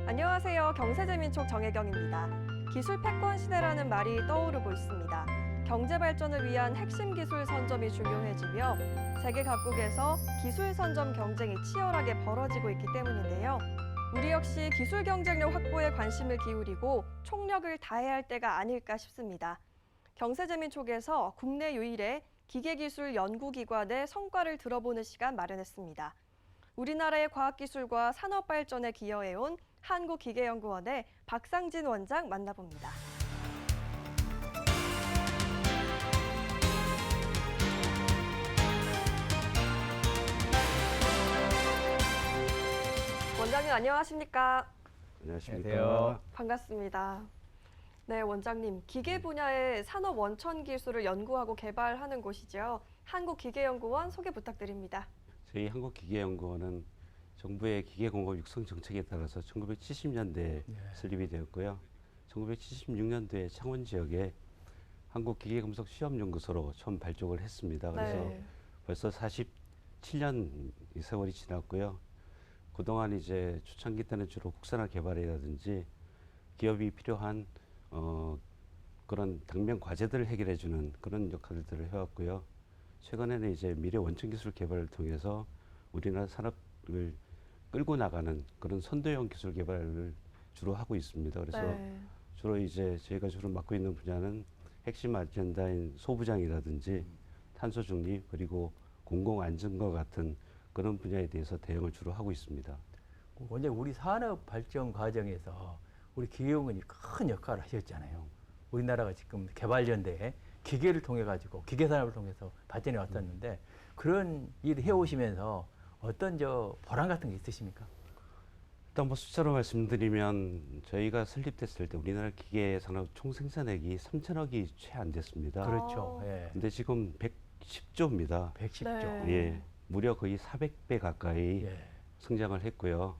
안녕하세요. 경제재민촉 정혜경입니다. 기술 패권 시대라는 말이 떠오르고 있습니다. 경제 발전을 위한 핵심 기술 선점이 중요해지며 세계 각국에서 기술 선점 경쟁이 치열하게 벌어지고 있기 때문인데요. 우리 역시 기술 경쟁력 확보에 관심을 기울이고 총력을 다해야 할 때가 아닐까 싶습니다. 경제재민촉에서 국내 유일의 기계기술 연구기관의 성과를 들어보는 시간 마련했습니다. 우리나라의 과학기술과 산업발전에 기여해온 한국기계연구원의 박상진 원장 만나봅니다. 원장님 안녕하십니까? 안녕하십니까? 반갑습니다. 네, 원장님. 기계 분야의 산업 원천 기술을 연구하고 개발하는 곳이죠. 한국기계연구원 소개 부탁드립니다. 저희 한국기계연구원은 정부의 기계공업 육성 정책에 따라서 1970년대에 설립이 되었고요. 1976년도에 창원 지역에 한국기계금속 시험연구소로 처음 발족을 했습니다. 그래서 네. 벌써 47년 세월이 지났고요. 그동안 이제 초창기 때는 주로 국산화 개발이라든지 기업이 필요한 그런 당면 과제들을 해결해주는 그런 역할들을 해왔고요. 최근에는 이제 미래 원천 기술 개발을 통해서 우리나라 산업을 끌고 나가는 그런 선도형 기술 개발을 주로 하고 있습니다. 그래서 네. 주로 이제 저희가 주로 맡고 있는 분야는 핵심 아젠다인 소부장이라든지 탄소 중립 그리고 공공 안전과 같은 그런 분야에 대해서 대응을 주로 하고 있습니다. 원장님, 우리 산업 발전 과정에서 우리 기계연구원이 큰 역할을 하셨잖아요. 우리나라가 지금 개발연대에 기계를 통해 가지고 기계 산업을 통해서 발전해 왔었는데 그런 일을 해오시면서 어떤 보람 같은 게 있으십니까? 일단 뭐 숫자로 말씀드리면 저희가 설립됐을 때 우리나라 기계 산업 총 생산액이 3천억이 채 안 됐습니다. 그렇죠. 예. 근데 지금 110조입니다. 110조. 네. 예, 무려 거의 400배 가까이 예. 성장을 했고요.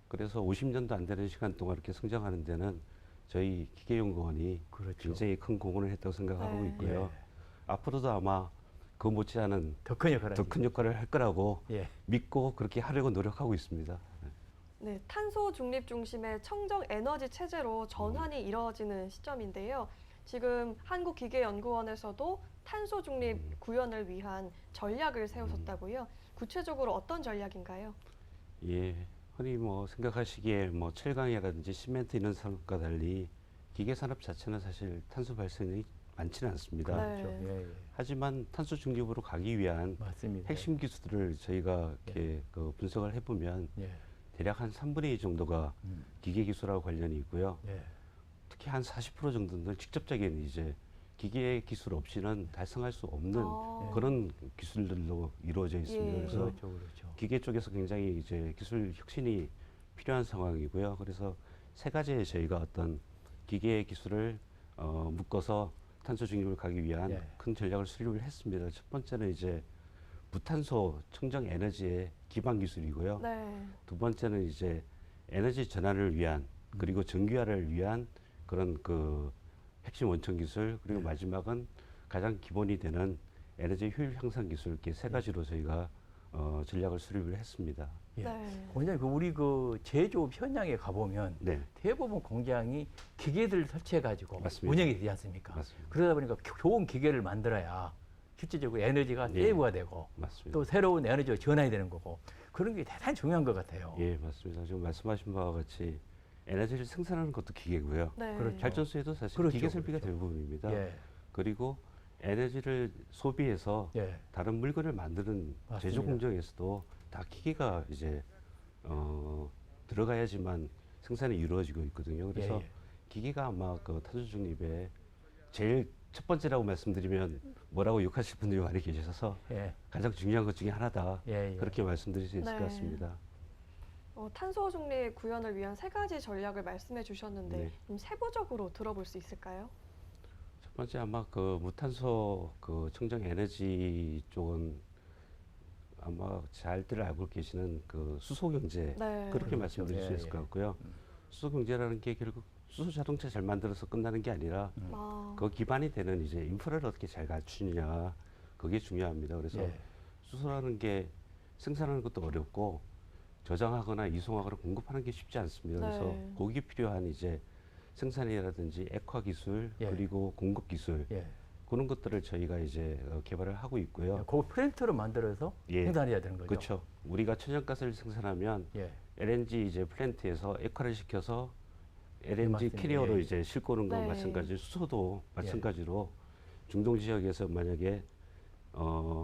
그래서 50년도 안 되는 시간 동안 이렇게 성장하는 데는 저희 기계연구원이 그렇죠. 굉장히 큰 공헌을 했다고 생각하고 네. 있고요. 예. 앞으로도 아마 그 못지않은 더 큰 역할을 더 큰 역할을 할 거라고 예. 믿고 그렇게 하려고 노력하고 있습니다. 네, 탄소 중립 중심의 청정 에너지 체제로 전환이 이루어지는 시점인데요. 지금 한국기계연구원에서도 탄소 중립 구현을 위한 전략을 세우셨다고요. 구체적으로 어떤 전략인가요? 예, 흔히 뭐 생각하시기에 뭐 철강이라든지 시멘트 이런 산업과 달리 기계 산업 자체는 사실 탄소 발생이 많지는 않습니다. 네. 그렇죠. 예, 예. 하지만 탄소 중립으로 가기 위한 맞습니다. 핵심 기술들을 저희가 이렇게 그 분석을 해보면 예. 대략 한 3분의 2 정도가 기계 기술하고 관련이 있고요. 예. 특히 한 40% 정도는 직접적인 이제 기계 기술 없이는 달성할 수 없는 그런 기술들로 이루어져 있습니다. 예. 그래서 그렇죠. 그렇죠. 기계 쪽에서 굉장히 이제 기술 혁신이 필요한 상황이고요. 그래서 세 가지의 저희가 어떤 기계 기술을 묶어서 탄소 중립을 가기 위한 예. 큰 전략을 수립을 했습니다. 첫 번째는 이제 무탄소 청정 에너지의 기반 기술이고요. 네. 두 번째는 이제 에너지 전환을 위한 그리고 전기화를 위한 그런 그 핵심 원천 기술 그리고 마지막은 가장 기본이 되는 에너지 효율 향상 기술 이렇게 세 가지로 저희가 전략을 수립을 했습니다. 예. 네. 원장님, 우리 그 제조업 현장에 가보면 네. 대부분 공장이 기계들을 설치해 가지고 맞습니다. 운영이 되지 않습니까? 맞습니다. 그러다 보니까 좋은 기계를 만들어야 실질적으로 에너지가 네. 세이브가 되고 맞습니다. 또 새로운 에너지가 전환이 되는 거고 그런 게 대단히 중요한 것 같아요. 예, 맞습니다. 지금 말씀하신 바와 같이 에너지를 생산하는 것도 기계고요. 네. 그렇죠. 발전소에도 사실 그렇죠, 기계 설비가 그렇죠. 대부분입니다. 예. 그리고 에너지를 소비해서 예. 다른 물건을 만드는 맞습니다. 제조 공정에서도 다 기계가 이제 들어가야지만 생산이 이루어지고 있거든요. 그래서 예, 예. 기계가 아마 그 탄소 중립에 제일 첫 번째라고 말씀드리면 뭐라고 욕하실 분들이 많이 계셔서 예. 가장 중요한 것 중에 하나다. 예, 예. 그렇게 말씀드릴 수 있을 네. 것 같습니다. 탄소 중립 구현을 위한 세 가지 전략을 말씀해 주셨는데 네. 좀 세부적으로 들어볼 수 있을까요? 첫 번째 아마 그 무탄소 그 청정 에너지 쪽은 아마 잘들 알고 계시는 그 수소 경제 네. 그렇게 그렇죠. 말씀드릴 수 예, 있을 예. 것 같고요. 수소 경제라는 게 결국 수소 자동차 잘 만들어서 끝나는 게 아니라 아, 그 기반이 되는 이제 인프라를 어떻게 잘 갖추느냐 그게 중요합니다. 그래서 예. 수소라는 게 생산하는 것도 어렵고 저장하거나 이송하거나 공급하는 게 쉽지 않습니다. 그래서 네. 거기 필요한 이제 생산이라든지 액화 기술 예. 그리고 공급 기술 예. 그런 것들을 저희가 이제 개발을 하고 있고요. 그 프린터로 만들어서 예. 생산해야 되는 거죠. 그렇죠. 우리가 천연가스를 생산하면 예. LNG 이제 플랜트에서 액화를 시켜서 LNG 맞습니다. 캐리어로 예. 이제 싣고 오는 건 네. 마찬가지로 수소도 마찬가지로 중동 지역에서 만약에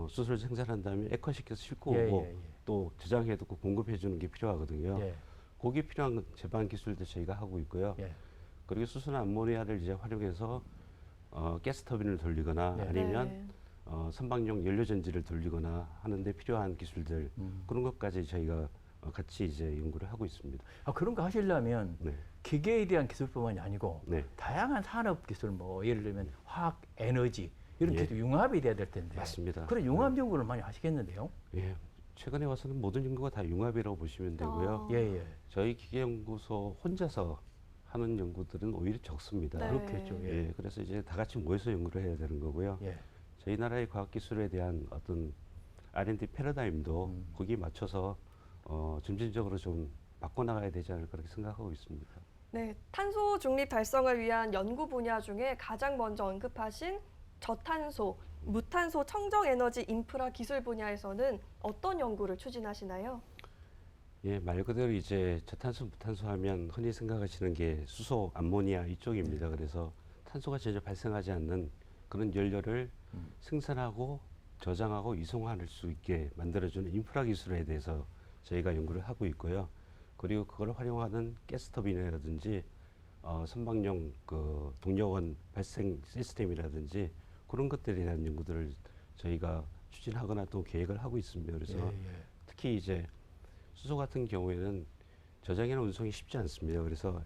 수소를 생산한 다음에 액화시켜서 싣고 예, 오고 예, 예. 또 저장해두고 공급해 주는 게 필요하거든요. 예. 거기에 필요한 제반 기술도 저희가 하고 있고요. 예. 그리고 수소나 암모니아를 이제 활용해서 가스 터빈을 돌리거나 예. 아니면 네. 선박용 연료 전지를 돌리거나 하는데 필요한 기술들 그런 것까지 저희가 같이 이제 연구를 하고 있습니다. 아, 그런 거 하시려면 네. 기계에 대한 기술뿐만이 아니고 네. 다양한 산업 기술, 뭐 예를 들면 화학, 에너지 이런 예. 기술 융합이 돼야 될 텐데. 맞습니다. 그런 융합 연구를 많이 하시겠는데요? 예. 최근에 와서는 모든 연구가 다 융합이라고 보시면 되고요. 아. 예, 예. 저희 기계연구소 혼자서 하는 연구들은 오히려 적습니다. 네. 그렇겠죠. 예. 예. 그래서 이제 다 같이 모여서 연구를 해야 되는 거고요. 예. 저희 나라의 과학기술에 대한 어떤 R&D 패러다임도 거기에 맞춰서 점진적으로 좀 바꿔나가야 되지 않을까 그렇게 생각하고 있습니다. 네, 탄소 중립 달성을 위한 연구 분야 중에 가장 먼저 언급하신 저탄소, 무탄소 청정 에너지 인프라 기술 분야에서는 어떤 연구를 추진하시나요? 예, 말 그대로 이제 저탄소, 무탄소 하면 흔히 생각하시는 게 수소, 암모니아 이쪽입니다. 그래서 탄소가 전혀 발생하지 않는 그런 연료를 생산하고 저장하고 이송할 수 있게 만들어주는 인프라 기술에 대해서 저희가 연구를 하고 있고요. 그리고 그걸 활용하는 가스터빈이라든지 선박용 그 동력원 발생 시스템이라든지 그런 것들에 대한 연구들을 저희가 추진하거나 또 계획을 하고 있습니다. 그래서 예, 예. 특히 이제 수소 같은 경우에는 저장이나 운송이 쉽지 않습니다. 그래서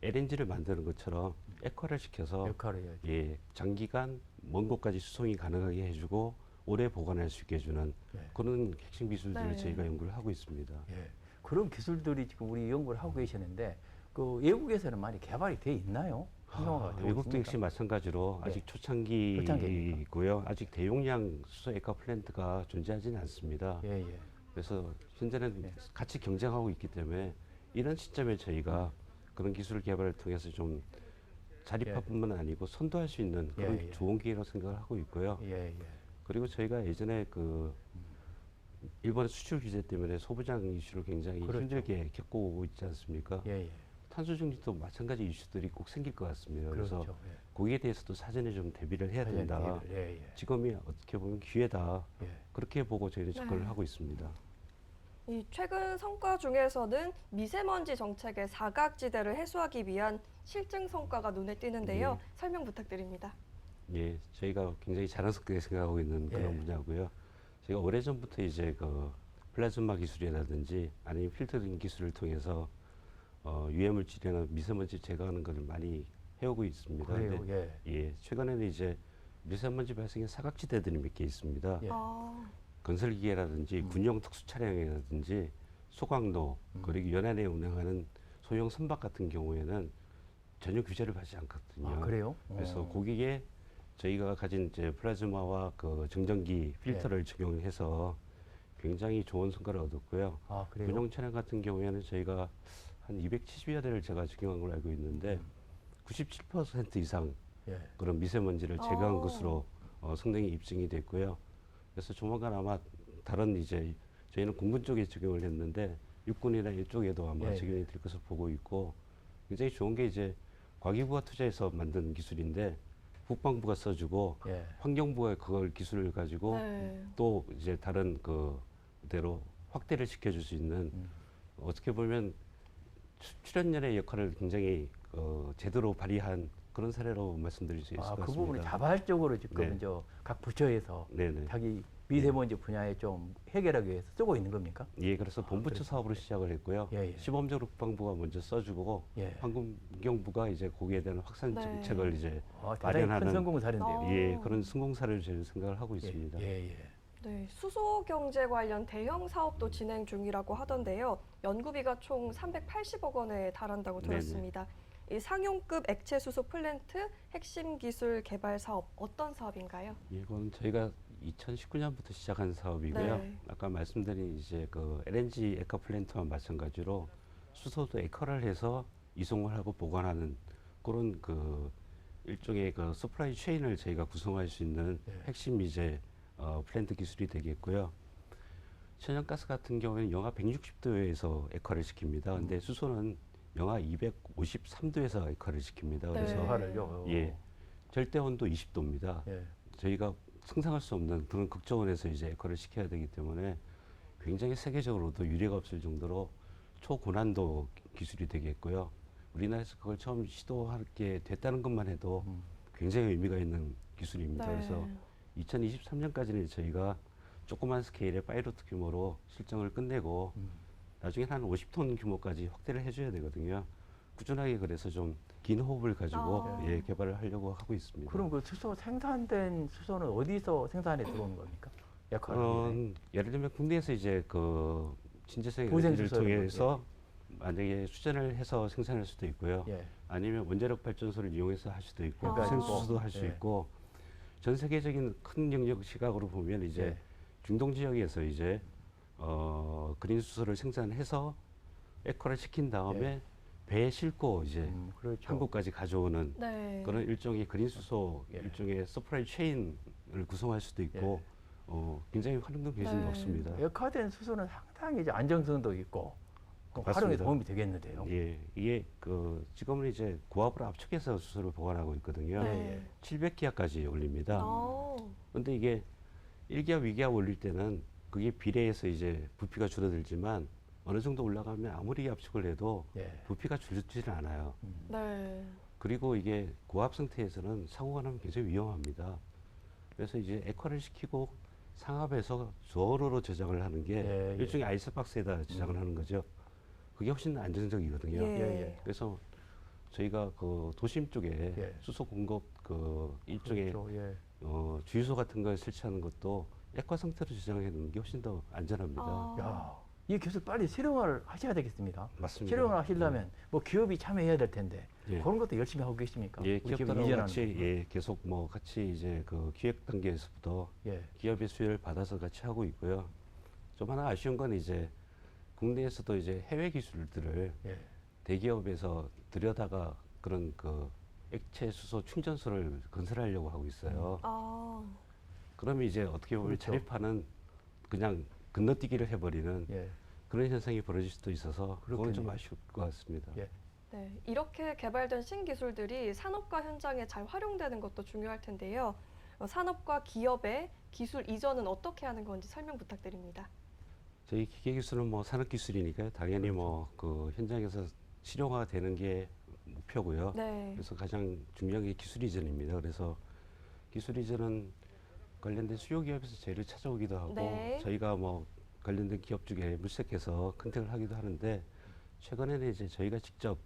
LNG를 만드는 것처럼 액화를 시켜서 역할을 해야죠. 예, 장기간 먼 곳까지 수송이 가능하게 해주고 오래 보관할 수 있게 해주는 예. 그런 핵심 기술들을 네. 저희가 연구를 하고 있습니다. 예. 그런 기술들이 지금 우리 연구를 하고 계시는데 그 외국에서는 많이 개발이 돼 있나요? 활성화가 되고 외국도 있습니까? 역시 마찬가지로 네. 아직 초창기입니까? 초창기이고요. 아직 대용량 수소 액화 플랜트가 존재하지는 않습니다. 예, 예. 그래서 현재는 네. 같이 경쟁하고 있기 때문에 이런 시점에 저희가 그런 기술 개발을 통해서 좀 자립화뿐만 아니고 선도할 수 있는 그런 예, 예. 좋은 기회라고 생각을 하고 있고요. 예, 예. 그리고 저희가 예전에 그 일본의 수출 규제 때문에 소부장 이슈를 굉장히 그렇죠. 힘들게 겪고 있지 않습니까? 예, 예. 탄소 중립도 마찬가지 이슈들이 꼭 생길 것 같습니다. 그래서 그렇죠. 예. 거기에 대해서도 사전에 좀 대비를 해야 된다. 예, 예. 지금이 어떻게 보면 기회다. 예. 그렇게 보고 저희는 접근을 네. 하고 있습니다. 이 최근 성과 중에서는 미세먼지 정책의 사각지대를 해소하기 위한 실증 성과가 눈에 띄는데요. 네. 설명 부탁드립니다. 예, 저희가 굉장히 자랑스럽게 생각하고 있는 예. 그런 분야고요. 저희가 오래전부터 이제 그 플라즈마 기술이라든지 아니면 필터링 기술을 통해서 유해물질이나 미세먼지 제거하는 것을 많이 해오고 있습니다. 그래요. 근데 예, 최근에는 이제 미세먼지 발생의 사각지대들이 몇 개 있습니다. 예. 아, 건설기계라든지 군용 특수 차량이라든지 소각로 그리고 연안에 운행하는 소형 선박 같은 경우에는 전혀 규제를 받지 않거든요. 아, 그래요? 그래서 거기에 저희가 가진 이제 플라즈마와 그 정전기 필터를 적용해서 굉장히 좋은 성과를 얻었고요. 아, 그래요? 군용 차량 같은 경우에는 저희가 한 270여 대를 제가 적용한 걸로 알고 있는데 97% 이상 예. 그런 미세먼지를 제거한 어. 것으로 성능이 입증이 됐고요. 그래서 조만간 아마 다른 이제 저희는 공군 쪽에 적용을 했는데 육군이나 이쪽에도 아마 예. 적용이 될 것으로 보고 있고 굉장히 좋은 게 이제 과기부가 투자해서 만든 기술인데 국방부가 써주고 예. 환경부가 그걸 기술을 가지고 네. 또 이제 다른 그대로 확대를 시켜줄 수 있는 어떻게 보면 출연연의 역할을 굉장히 제대로 발휘한 그런 사례로 말씀드릴 수 있을 것 아, 같습니다. 그 부분을 자발적으로 지금 네. 각 부처에서 네네. 자기 미세먼지 분야에 좀 해결하기 위해서 쓰고 있는 겁니까? 예, 그래서 본부처 그렇군요. 사업으로 시작을 했고요. 예, 예. 시범적으로 국방부가 먼저 써주고 예. 환경부가 이제 거기에 대한 확산 네. 정책을 이제 대단히 큰 마련하는 성공 사례인데요. 어. 예 그런 성공사를 저희는 생각을 하고 있습니다. 예, 예. 네, 수소 경제 관련 대형 사업도 진행 중이라고 하던데요. 연구비가 총 380억 원에 달한다고 네네. 들었습니다. 이 상용급 액체 수소 플랜트 핵심 기술 개발 사업 어떤 사업인가요? 이건 저희가 2019년부터 시작한 사업이고요. 네. 아까 말씀드린 이제 그 LNG 액화 플랜트와 마찬가지로 수소도 액화를 해서 이송을 하고 보관하는 그런 그 일종의 그 서플라이 체인을 저희가 구성할 수 있는 네. 핵심 이제 플랜트 기술이 되겠고요. 천연가스 같은 경우에는 영하 160도에서 액화를 시킵니다. 근데 수소는 영하 253도에서 액화를 시킵니다. 네. 그래서 화를요. 예, 절대 온도 20도입니다. 예. 저희가 상상할 수 없는 그런 극저온에서 이제 액화를 시켜야 되기 때문에 굉장히 세계적으로도 유례가 없을 정도로 초고난도 기술이 되겠고요. 우리나라에서 그걸 처음 시도하게 됐다는 것만 해도 굉장히 의미가 있는 기술입니다. 네. 그래서 2023년까지는 저희가 조그만 스케일의 파이로트 규모로 실증을 끝내고 나중에 한 50톤 규모까지 확대를 해줘야 되거든요. 꾸준하게 그래서 좀 긴 호흡을 가지고 아. 예, 개발을 하려고 하고 있습니다. 그럼 그 수소 생산된 수소는 어디서 생산해 들어오는 겁니까? 약화를 위해. 예를 들면 국내에서 이제 그 신재생 고생 에너지를 수소를 통해서 만약에 수전을 해서 생산할 수도 있고요. 예. 아니면 원자력 발전소를 이용해서 할 수도 있고 아. 고생수소도 할 수 예. 있고 전 세계적인 큰 영역 시각으로 보면 이제 예. 중동 지역에서 이제 그린 수소를 생산해서 액화를 시킨 다음에 예. 배에 싣고 이제 그렇죠. 한국까지 가져오는 네. 그런 일종의 그린 수소 예. 일종의 서프라이 체인을 구성할 수도 있고 굉장히 활용도 굉장히 네. 높습니다. 액화된 수소는 상당히 이제 안정성도 있고 활용에 맞습니다. 도움이 되겠는데요. 예, 이게 그 지금은 이제 고압으로 압축해서 수소를 보관하고 있거든요. 네. 700기압까지 올립니다. 아. 근데 이게 1기압, 2기압 올릴 때는 그게 비례해서 이제 부피가 줄어들지만 어느 정도 올라가면 아무리 압축을 해도 예. 부피가 줄지는 않아요. 네. 그리고 이게 고압 상태에서는 사고가 나면 굉장히 위험합니다. 그래서 이제 액화를 시키고 상압에서 저로로 저장을 하는 게 예, 예. 일종의 아이스박스에다 저장을 하는 거죠. 그게 훨씬 안정적이거든요. 예. 예. 그래서 저희가 그 도심 쪽에 예. 수소 공급 그 일종의 그렇죠. 예. 주유소 같은 걸 설치하는 것도 액화 상태로 저장해 놓는 게 훨씬 더 안전합니다. 아. 야, 이 기술 빨리 실용화를 하셔야 되겠습니다. 맞습니다. 실용화 하시려면 뭐 기업이 참여해야 될 텐데 예. 그런 것도 열심히 하고 계십니까? 예, 우리 기업이 기업들하고 이전하는 같이 거. 예, 계속 뭐 같이 이제 그 기획 단계에서부터 예. 기업의 수혜를 받아서 같이 하고 있고요. 좀 하나 아쉬운 건 이제 국내에서도 이제 해외 기술들을 예. 대기업에서 들여다가 그런 그 액체 수소 충전소를 건설하려고 하고 있어요. 아. 그러면 이제 어떻게 보면 그렇죠. 자립하는 그냥 건너뛰기를 해버리는 예. 그런 현상이 벌어질 수도 있어서 그건 좀 그렇겠네요. 아쉬울 것 같습니다. 예. 네, 이렇게 개발된 신기술들이 산업과 현장에 잘 활용되는 것도 중요할 텐데요. 산업과 기업의 기술 이전은 어떻게 하는 건지 설명 부탁드립니다. 저희 기계기술은 뭐 산업기술이니까요. 당연히 그렇죠. 뭐 그 현장에서 실용화되는 게 목표고요. 네. 그래서 가장 중요한 게 기술 이전입니다. 그래서 기술 이전은 관련된 수요 기업에서 저희를 찾아오기도 하고 네. 저희가 뭐 관련된 기업 중에 물색해서 컨택을 하기도 하는데 최근에는 이제 저희가 직접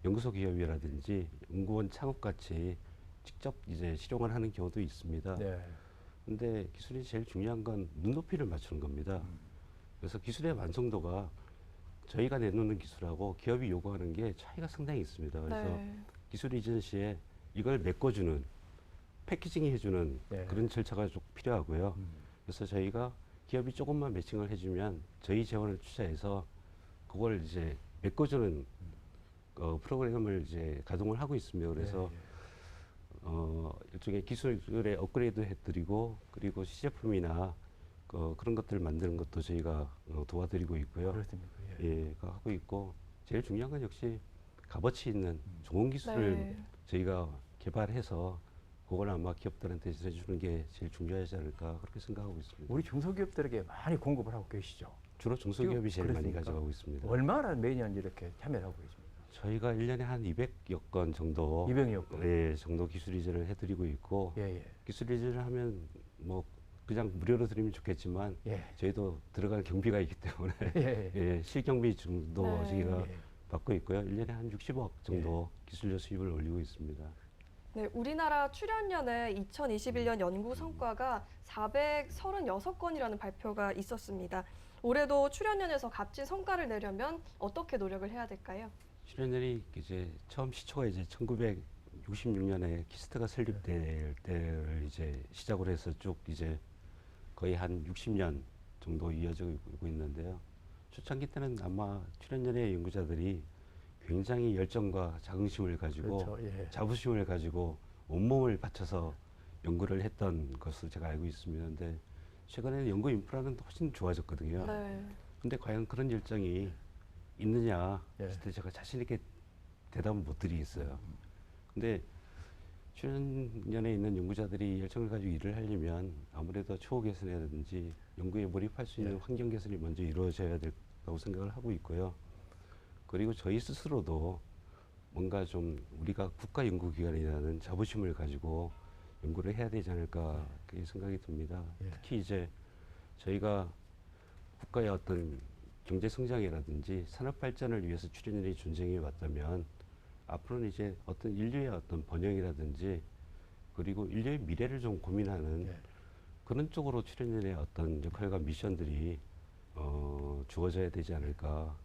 연구소 기업이라든지 연구원 창업같이 직접 이제 실용을 하는 경우도 있습니다. 네. 근데 기술이 제일 중요한 건 눈높이를 맞추는 겁니다. 그래서 기술의 완성도가 저희가 내놓는 기술하고 기업이 요구하는 게 차이가 상당히 있습니다. 그래서 네. 기술 이전 시에 이걸 메꿔주는 패키징 해주는 네. 그런 절차가 좀 필요하고요. 그래서 저희가 기업이 조금만 매칭을 해주면 저희 재원을 투자해서 그걸 이제 메꿔주는 프로그램을 이제 가동을 하고 있습니다. 그래서 일종의 기술의 업그레이드 해드리고 그리고 시제품이나 그런 것들을 만드는 것도 저희가 도와드리고 있고요. 그렇습니까? 예. 예, 그 하고 있고 제일 중요한 건 역시 값어치 있는 좋은 기술을 네. 저희가 개발해서 그걸 아마 기업들한테 전해주는 게 제일 중요하지 않을까 그렇게 생각하고 있습니다. 우리 중소기업들에게 많이 공급을 하고 계시죠. 주로 중소기업이 제일 많이 그렇습니까? 가져가고 있습니다. 얼마나 매년 이렇게 참여를 하고 계십니까? 저희가 1년에 한 200여 건 정도 200여 건. 예, 정도 기술 이전을 해드리고 있고 예, 예. 기술 이전을 하면 뭐 그냥 무료로 드리면 좋겠지만 예. 저희도 들어갈 경비가 있기 때문에 예. 예, 실경비 정도 네. 저희가 예. 받고 있고요. 1년에 한 60억 정도 기술료 수입을 올리고 있습니다. 네, 우리나라 출연연의 2021년 연구 성과가 436건이라는 발표가 있었습니다. 올해도 출연연에서 값진 성과를 내려면 어떻게 노력을 해야 될까요? 출연연이 이제 처음 시초가 이제 1966년에 키스트가 설립될 때를 이제 시작으로 해서 쭉 이제 거의 한 60년 정도 이어지고 있는데요. 초창기 때는 아마 출연연예 연구자들이 굉장히 열정과 자긍심을 가지고 그렇죠. 예. 자부심을 가지고 온몸을 바쳐서 연구를 했던 것을 제가 알고 있습니다. 근데 최근에는 연구 인프라는 훨씬 좋아졌거든요. 네. 근데 과연 그런 열정이 있느냐 예. 했을 때 제가 자신 있게 대답을 못 드리겠어요. 근데 출연연에 있는 연구자들이 열정을 가지고 일을 하려면 아무래도 초호 개선이라든지 연구에 몰입할 수 있는 예. 환경 개선이 먼저 이루어져야 된다고 생각을 하고 있고요. 그리고 저희 스스로도 뭔가 좀 우리가 국가연구기관이라는 자부심을 가지고 연구를 해야 되지 않을까 그렇게 생각이 듭니다. 예. 특히 이제 저희가 국가의 어떤 경제 성장이라든지 산업 발전을 위해서 출연연이 존재해 왔다면 앞으로는 이제 어떤 인류의 어떤 번영이라든지 그리고 인류의 미래를 좀 고민하는 예. 그런 쪽으로 출연연의 어떤 역할과 미션들이 주어져야 되지 않을까.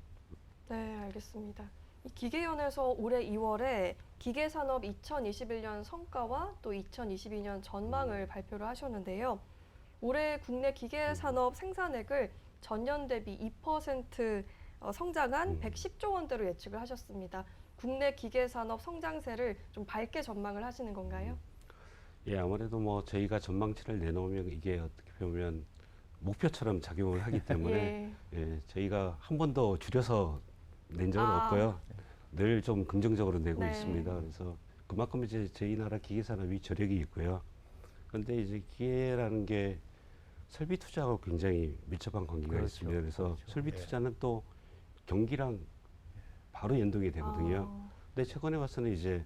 네, 알겠습니다. 이 기계연에서 올해 2월에 기계산업 2021년 성과와 또 2022년 전망을 발표를 하셨는데요. 올해 국내 기계산업 생산액을 전년 대비 2% 성장한 110조 원대로 예측을 하셨습니다. 국내 기계산업 성장세를 좀 밝게 전망을 하시는 건가요? 예, 아무래도 뭐 저희가 전망치를 내놓으면 이게 어떻게 보면 목표처럼 작용을 하기 때문에 예, 저희가 한 번도 줄여서 낸 적은 없고요. 늘 좀 긍정적으로 내고 네. 있습니다. 그래서 그만큼 이제 저희 나라 기계 산업이 저력이 있고요. 그런데 이제 기계라는 게 설비 투자하고 굉장히 밀접한 관계가 그렇죠. 있습니다. 그래서 그렇죠. 설비 예. 투자는 또 경기랑 바로 연동이 되거든요. 아, 근데 최근에 와서는 이제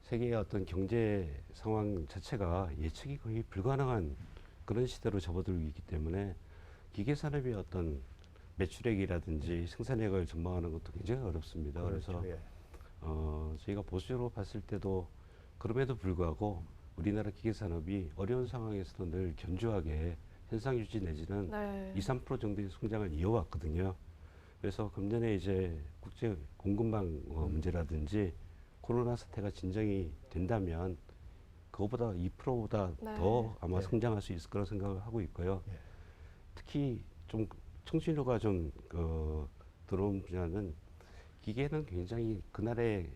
세계의 어떤 경제 상황 자체가 예측이 거의 불가능한 그런 시대로 접어들고 있기 때문에 기계 산업의 어떤 매출액이라든지 생산액을 전망하는 것도 굉장히 어렵습니다. 그렇죠. 그래서 예. 저희가 보수적으로 봤을 때도 그럼에도 불구하고 우리나라 기계 산업이 어려운 상황에서도 늘 견조하게 현상 유지 내지는 네. 2~3% 정도의 성장을 이어왔거든요. 그래서 금년에 이제 국제 공급망 문제라든지 코로나 사태가 진정이 된다면 그거보다 2%보다 네. 더 아마 네. 성장할 수 있을 거라 생각을 하고 있고요. 예. 특히 좀 청신호가 좀 들어온 분야는 기계는 굉장히 그날의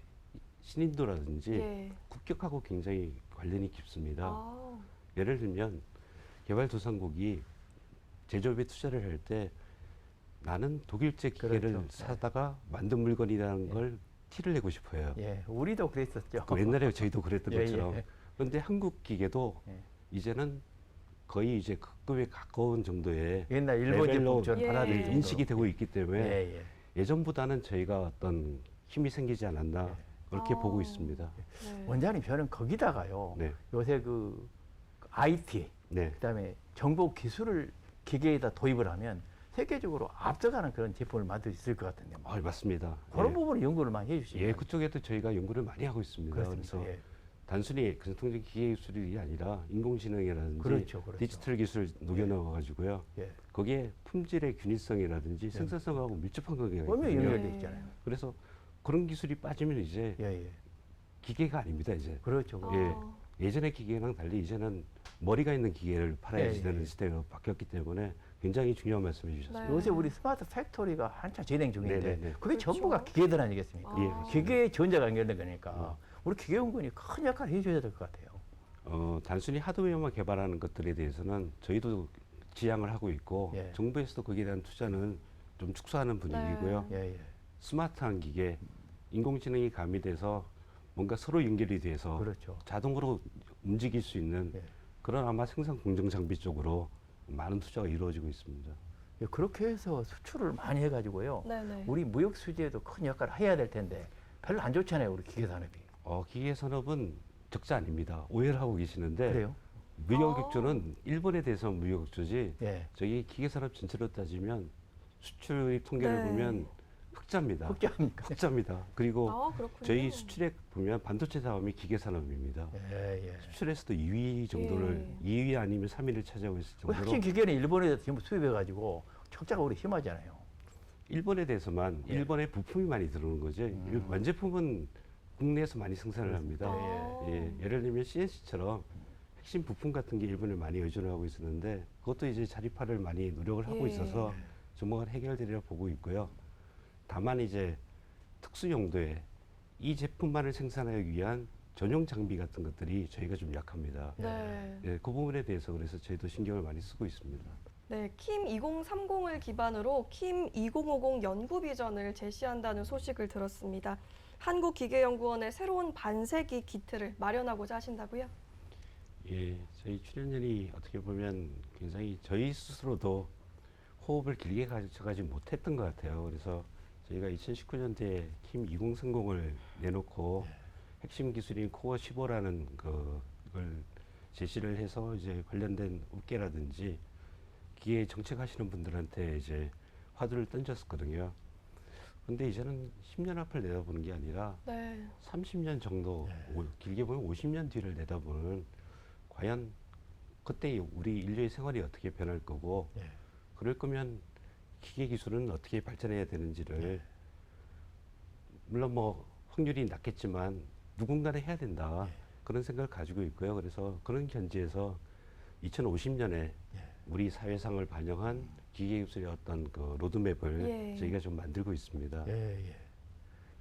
신인도라든지 예. 국격하고 굉장히 관련이 깊습니다. 아, 예를 들면 개발도상국이 제조업에 투자를 할 때 나는 독일제 기계를 그렇죠. 사다가 만든 물건이라는 예. 걸 티를 내고 싶어요. 예. 우리도 그랬었죠. 그 옛날에 저희도 그랬던 예, 것처럼. 예. 그런데 한국 기계도 예. 이제는 거의 이제 극급에 가까운 정도의 옛날 일본 레벨로 제품처럼 예. 받아들일 정도로. 인식이 되고 있기 때문에 예, 예. 예전보다는 저희가 어떤 힘이 생기지 않았나 그렇게 아. 보고 있습니다. 네. 원장님 저는 거기다가요. 네, 요새 그 IT 네, 그다음에 정보 기술을 기계에다 도입을 하면 세계적으로 앞서가는 그런 제품을 만들 수 있을 것 같은데. 맞습니다. 그런 예. 부분을 연구를 많이 해주시죠. 예, 그쪽에도 저희가 연구를 많이 하고 있습니다. 그렇습니다. 그래서 예. 단순히 전통적인 기계 기술이 아니라 인공지능이라든지 그렇죠, 그렇죠. 디지털 기술 녹여넣어 가지고요. 예. 거기에 품질의 균일성이라든지 생산성하고 밀접한 관계가 분명히 있거든요. 연결돼 있잖아요. 그래서 그런 기술이 빠지면 이제 예, 예. 기계가 아닙니다. 이제 그렇죠. 아, 그렇죠. 예전의 기계랑 달리 이제는 머리가 있는 기계를 팔아야지 예, 되는 예. 시대로 바뀌었기 때문에 굉장히 중요한 말씀해 주셨습니다. 네. 요새 우리 스마트 팩토리가 한참 진행 중인데 네네네. 그게 그렇죠. 전부가 기계들 아니겠습니까? 아. 예, 기계에 전자가 연결된 거니까 우리 기계연구원이 큰 역할을 해줘야 될 것 같아요. 단순히 하드웨어만 개발하는 것들에 대해서는 저희도 지향을 하고 있고 예. 정부에서도 거기에 대한 투자는 좀 축소하는 분위기고요. 예, 예. 스마트한 기계, 인공지능이 가미돼서 뭔가 서로 연결이 돼서 그렇죠. 자동으로 움직일 수 있는 예. 그런 아마 생산 공정 장비 쪽으로 많은 투자가 이루어지고 있습니다. 예, 그렇게 해서 수출을 많이 해가지고요. 네네. 우리 무역 수지에도 큰 역할을 해야 될 텐데 별로 안 좋잖아요, 우리 기계 산업이. 기계 산업은 적자 아닙니다. 오해를 하고 계시는데 그래요? 무역액조는 일본에 대해서 무역액조지 예. 저희 기계 산업 전체로 따지면 수출 통계를 네. 보면 흑자입니다. 흑자입니까? 흑자입니다. 그리고 아, 그렇군요. 저희 수출액 보면 반도체 다음이 기계 산업입니다. 예, 예. 수출에서도 2위 정도를 2위 아니면 3위를 차지하고 있을 그 정도로 핵심 기계는 일본에서 전부 수입해가지고 적자가 우리 심하잖아요. 일본에 대해서만 예. 일본의 부품이 많이 들어오는 거지 완제품은 국내에서 많이 생산을 합니다. 아. 예를 들면 CNC처럼 핵심 부품 같은 게 일본에 많이 의존을 하고 있었는데 그것도 이제 자립화를 많이 노력을 하고 예. 있어서 조만간 해결되리라 보고 있고요. 다만 이제 특수 용도의 이 제품만을 생산하기 위한 전용 장비 같은 것들이 저희가 좀 약합니다. 네. 예, 그 부분에 대해서 그래서 저희도 신경을 많이 쓰고 있습니다. 네, 킴 2030을 기반으로 킴 2050 연구 비전을 제시한다는 소식을 들었습니다. 한국기계연구원의 새로운 반세기 기틀을 마련하고자 하신다고요? 예, 저희 출연진이 어떻게 보면 굉장히 저희 스스로도 호흡을 길게 가져가지 못했던 것 같아요. 그래서 저희가 2019년도에 킴 2030을 내놓고 핵심 기술인 코어 15라는 그걸 제시를 해서 이제 관련된 업계라든지 기계 정책하시는 분들한테 이제 화두를 던졌었거든요. 근데 이제는 10년 앞을 내다보는 게 아니라 네. 30년 정도, 길게 보면 50년 뒤를 내다보는 과연 그때 우리 인류의 생활이 어떻게 변할 거고 그럴 거면 기계 기술은 어떻게 발전해야 되는지를 물론 뭐 확률이 낮겠지만 누군가는 해야 된다. 그런 생각을 가지고 있고요. 그래서 그런 견지에서 2050년에 우리 사회상을 반영한 기계 기술의 어떤 그 로드맵을 저희가 좀 만들고 있습니다. 예, 예.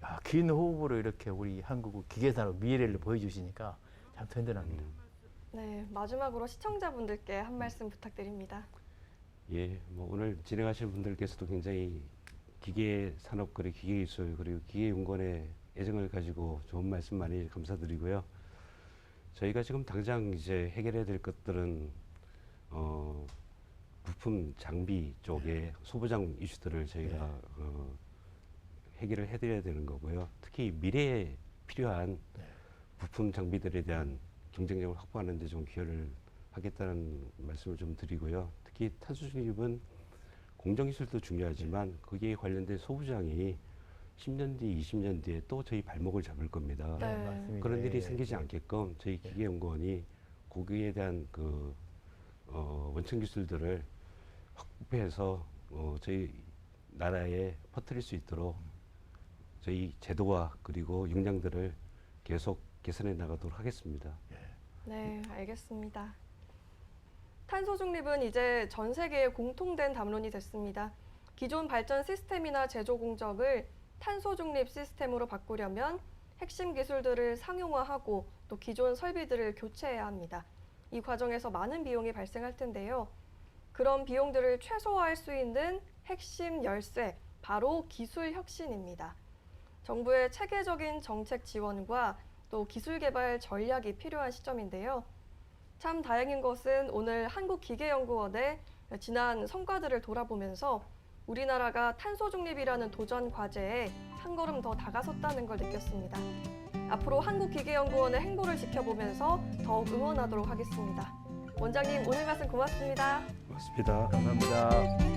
야, 긴 호흡으로 이렇게 우리 한국 기계산업 미래를 보여주시니까 참 든든합니다. 네, 마지막으로 시청자분들께 한 말씀 부탁드립니다. 예, 뭐 오늘 진행하시는 분들께서도 굉장히 기계 산업 그리고 기계 기술 그리고 기계 연구원의 애정을 가지고 좋은 말씀 많이 감사드리고요. 저희가 지금 당장 이제 해결해야 될 것들은 부품 장비 쪽에 소부장 이슈들을 저희가 해결을 해드려야 되는 거고요. 특히 미래에 필요한 부품 장비들에 대한 경쟁력을 확보하는 데 좀 기여를 하겠다는 말씀을 좀 드리고요. 특히 탄소 중립은 공정기술도 중요하지만 거기에 관련된 소부장이 10년 뒤, 20년 뒤에 또 저희 발목을 잡을 겁니다. 네. 맞습니다. 그런 일이 예, 생기지 예. 않게끔 저희 기계연구원이 거기에 대한 그 원천 기술들을 확보해서 저희 나라에 퍼뜨릴 수 있도록 저희 제도와 그리고 역량들을 계속 개선해 나가도록 하겠습니다. 네, 알겠습니다. 탄소 중립은 이제 전 세계에 공통된 담론이 됐습니다. 기존 발전 시스템이나 제조 공정을 탄소 중립 시스템으로 바꾸려면 핵심 기술들을 상용화하고 또 기존 설비들을 교체해야 합니다. 이 과정에서 많은 비용이 발생할 텐데요. 그런 비용들을 최소화할 수 있는 핵심 열쇠, 바로 기술 혁신입니다. 정부의 체계적인 정책 지원과 또 기술 개발 전략이 필요한 시점인데요. 참 다행인 것은 오늘 한국기계연구원의 지난 성과들을 돌아보면서 우리나라가 탄소 중립이라는 도전 과제에 한 걸음 더 다가섰다는 걸 느꼈습니다. 앞으로 한국기계연구원의 행보를 지켜보면서 더욱 응원하도록 하겠습니다. 원장님, 오늘 말씀 고맙습니다. 고맙습니다. 감사합니다.